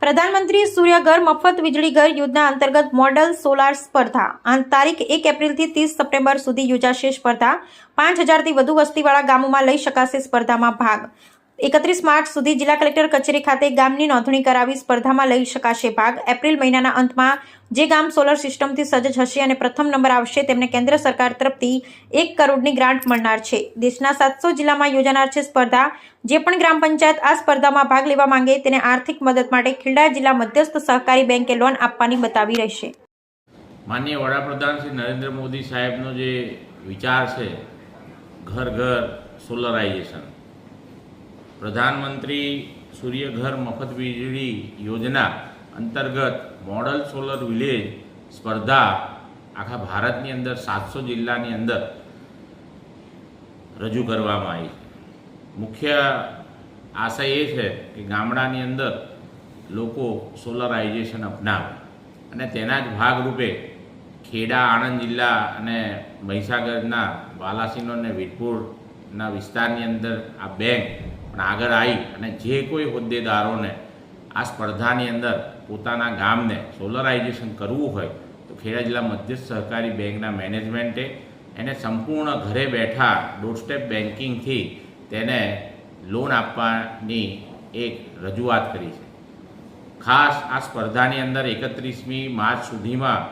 પ્રધાનમંત્રી સૂર્યઘર મફત વીજળી ઘર યોજના અંતર્ગત મોડલ સોલાર સ્પર્ધા તારીખ 1 એપ્રિલથી 30 સપ્ટેમ્બર સુધી યોજાશે. સ્પર્ધા 5000થી વધુ વસ્તીવાળા ગામોમાં લઈ શકાશે. સ્પર્ધામાં ભાગ 31 માર્ચ સુધી જિલ્લા કલેક્ટર કચેરી ખાતે ગામની નોંધણી કરાવી સ્પર્ધામાં લઈ શકાશે ભાગ. એપ્રિલ મહિનાના અંતમાં જે ગામ સોલર સિસ્ટમથી સજ્જ હશે અને પ્રથમ નંબર આવશે તેમને કેન્દ્ર સરકાર તરફથી 1 કરોડની ગ્રાન્ટ મળનાર છે. દેશના 700 જિલ્લામાં યોજાનાર છે સ્પર્ધા. જે પણ ગ્રામ પંચાયત આ સ્પર્ધામાં ભાગ લેવા માંગે તેને આર્થિક મદદ માટે ખેડા જિલ્લા મધ્યસ્થ સહકારી બેંકે લોન આપવાની બતાવી રહેશે. માનનીય વડાપ્રધાન શ્રી નરેન્દ્ર મોદી સાહેબનો જે વિચાર છે ઘર ઘર સોલરાઇઝેશન, પ્રધાનમંત્રી સૂર્યઘર મફત વીજળી યોજના અંતર્ગત મોડલ સોલર વિલેજ સ્પર્ધા આખા ભારતની અંદર 700 જિલ્લાની અંદર રજૂ કરવામાં આવી છે. મુખ્ય આશય એ છે કે ગામડાની અંદર લોકો સોલરાઇઝેશન અપનાવે અને તેના જ ભાગરૂપે ખેડા, આણંદ જિલ્લા અને મહીસાગરના વાલાસીનો અને વીરપુરના વિસ્તારની અંદર આ બેંક પણ આગળ આવી અને જે કોઈ હોદ્દેદારોને આ સ્પર્ધાની અંદર પોતાના ગામને સોલરાઇઝેશન કરવું હોય તો ખેડા જિલ્લા મધ્યસ્થ સહકારી બેંકના મેનેજમેન્ટે એને સંપૂર્ણ ઘરે બેઠા ડોરસ્ટેપ બેન્કિંગથી તેને લોન આપવાની એક રજૂઆત કરી છે. ખાસ આ સ્પર્ધાની અંદર 31મી માર્ચ સુધીમાં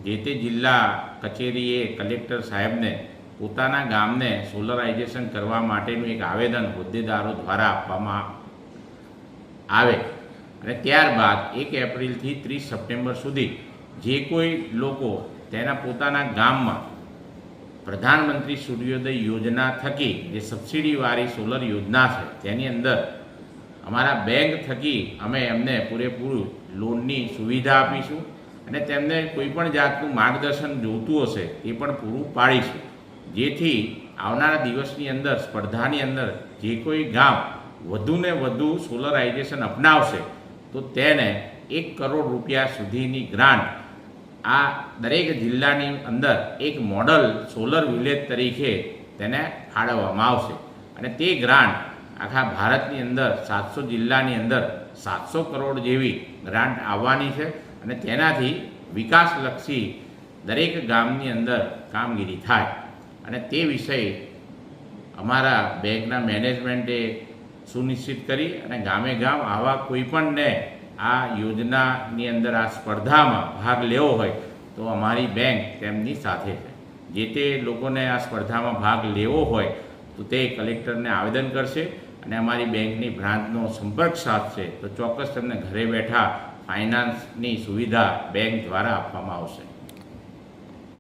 જે તે જિલ્લા કચેરીએ કલેક્ટર સાહેબને પોતાના ગામને સોલરાઇઝેશન કરવા માટેનું એક આવેદન હોદ્દેદારો દ્વારા આપવામાં આવે અને ત્યારબાદ 1 એપ્રિલથી 30 સપ્ટેમ્બર સુધી જે કોઈ લોકો તેના પોતાના ગામમાં પ્રધાનમંત્રી સૂર્યોદય યોજના થકી જે સબસિડીવાળી સોલર યોજના છે તેની અંદર અમારા બેંક થકી અમે એમને પૂરેપૂરું લોનની સુવિધા આપીશું અને તેમને કોઈપણ જાતનું માર્ગદર્શન જોઈતું હશે એ પણ પૂરું પાડીશું, જેથી આવનારા દિવસની અંદર સ્પર્ધાની અંદર જે કોઈ ગામ વધુને વધુ સોલરાઇઝેશન અપનાવશે તો તેને 1 કરોડ રૂપિયા સુધીની ગ્રાન્ટ આ દરેક જિલ્લાની અંદર એક મોડલ સોલર વિલેજ તરીકે તેને ફાળવવામાં આવશે અને તે ગ્રાન્ટ આખા ભારતની અંદર 700 જિલ્લાની અંદર 700 કરોડ જેવી ગ્રાન્ટ આવવાની છે અને તેનાથી વિકાસલક્ષી દરેક ગામની અંદર કામગીરી થાય અને તે વિષય અમારા બેંકના મેનેજમેન્ટે સુનિશ્ચિત કરી અને ગામે ગામ આવા કોઈપણને આ યોજનાની અંદર આ સ્પર્ધામાં ભાગ લેવો હોય તો અમારી બેંક તેમની સાથે છે. જે તે લોકોને આ સ્પર્ધામાં ભાગ લેવો હોય તો તે કલેક્ટરને આવેદન કરશે અને અમારી બેંકની બ્રાન્ચનો સંપર્ક સાધશે તો ચોક્કસ તેમને ઘરે બેઠા ફાઇનાન્સની સુવિધા બેંક દ્વારા આપવામાં આવશે.